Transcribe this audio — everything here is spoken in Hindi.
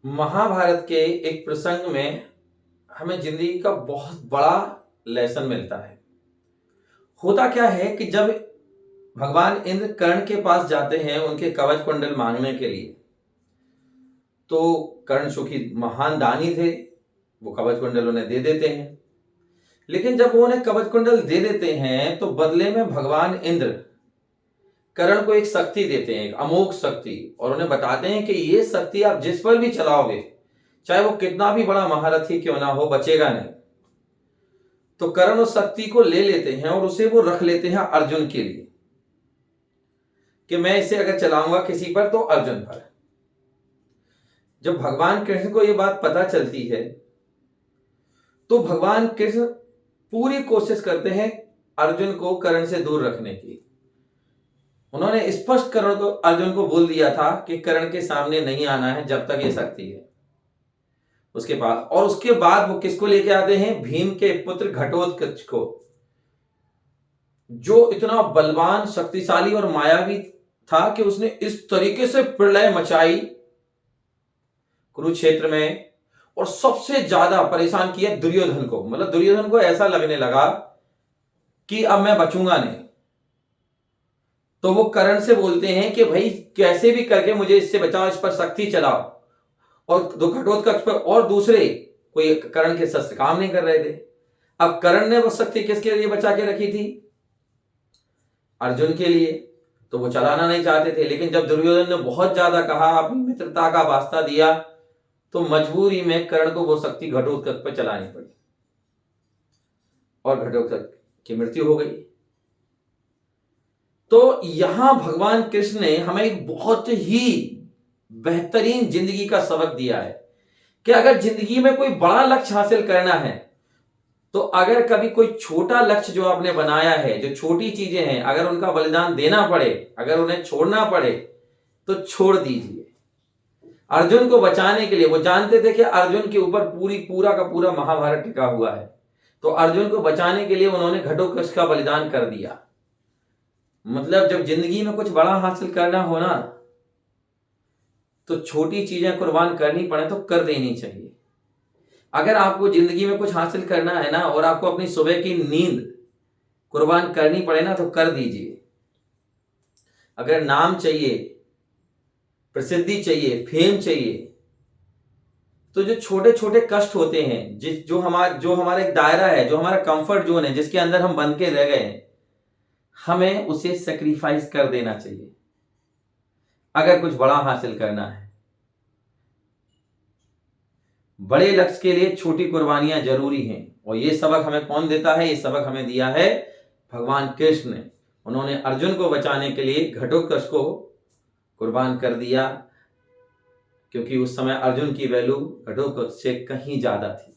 महाभारत के एक प्रसंग में हमें जिंदगी का बहुत बड़ा लेसन मिलता है। होता क्या है कि जब भगवान इंद्र कर्ण के पास जाते हैं उनके कवच कुंडल मांगने के लिए, तो कर्ण चूंकि महान दानी थे, वो कवच कुंडल उन्हें दे देते हैं। लेकिन जब वो उन्हें कवच कुंडल दे देते हैं तो बदले में भगवान इंद्र कर्ण को एक शक्ति देते हैं, एक अमोघ शक्ति, और उन्हें बताते हैं कि ये शक्ति आप जिस पर भी चलाओगे, चाहे वो कितना भी बड़ा महारथी क्यों ना हो, बचेगा नहीं। तो कर्ण उस शक्ति को ले लेते हैं और उसे वो रख लेते हैं अर्जुन के लिए, कि मैं इसे अगर चलाऊंगा किसी पर तो अर्जुन पर। जब भगवान कृष्ण को ये बात पता चलती है तो भगवान कृष्ण पूरी कोशिश करते हैं अर्जुन को कर्ण से दूर रखने की। उन्होंने स्पष्ट कर्ण को अर्जुन को बोल दिया था कि कर्ण के सामने नहीं आना है जब तक ये शक्ति है उसके पास। और उसके बाद वो किसको लेके आते हैं? भीम के पुत्र घटोत्कच को, जो इतना बलवान, शक्तिशाली और मायावी था कि उसने इस तरीके से प्रलय मचाई कुरुक्षेत्र में, और सबसे ज्यादा परेशान किया दुर्योधन को। मतलब दुर्योधन को ऐसा लगने लगा कि अब मैं बचूंगा नहीं। तो वो कर्ण से बोलते हैं कि भाई कैसे भी करके मुझे इससे बचाओ, इस पर शक्ति चलाओ। और दो घटोत्कच पर और दूसरे कोई कर्ण के शस्त्र काम नहीं कर रहे थे। अब कर्ण ने वो शक्ति किसके लिए बचा के रखी थी? अर्जुन के लिए। तो वो चलाना नहीं चाहते थे, लेकिन जब दुर्योधन ने बहुत ज्यादा कहा, अपनी मित्रता का वास्ता दिया, तो मजबूरी में कर्ण को वो शक्ति घटोत्कच पर चलानी पड़ी और घटोत्कच की मृत्यु हो गई। तो यहां भगवान कृष्ण ने हमें एक बहुत ही बेहतरीन जिंदगी का सबक दिया है कि अगर जिंदगी में कोई बड़ा लक्ष्य हासिल करना है, तो अगर कभी कोई छोटा लक्ष्य जो आपने बनाया है, जो छोटी चीजें हैं, अगर उनका बलिदान देना पड़े, अगर उन्हें छोड़ना पड़े, तो छोड़ दीजिए। अर्जुन को बचाने के लिए वो जानते थे कि अर्जुन के ऊपर पूरा का पूरा महाभारत टिका हुआ है, तो अर्जुन को बचाने के लिए उन्होंने घटोत्कच का बलिदान कर दिया। मतलब जब जिंदगी में कुछ बड़ा हासिल करना हो ना, तो छोटी चीजें कुर्बान करनी पड़े तो कर देनी चाहिए। अगर आपको जिंदगी में कुछ हासिल करना है ना, और आपको अपनी सुबह की नींद कुर्बान करनी पड़े ना, तो कर दीजिए। अगर नाम चाहिए, प्रसिद्धि चाहिए, फेम चाहिए, तो जो छोटे छोटे कष्ट होते हैं, जो हमारा एक दायरा है, जो हमारा कंफर्ट जोन है, जिसके अंदर हम बंध के रह गए हैं, हमें उसे सेक्रीफाइस कर देना चाहिए अगर कुछ बड़ा हासिल करना है। बड़े लक्ष्य के लिए छोटी कुर्बानियां जरूरी हैं, और ये सबक हमें कौन देता है? ये सबक हमें दिया है भगवान कृष्ण ने। उन्होंने अर्जुन को बचाने के लिए घटोत्कच को कुर्बान कर दिया, क्योंकि उस समय अर्जुन की वैल्यू घटोत्कच से कहीं ज्यादा थी।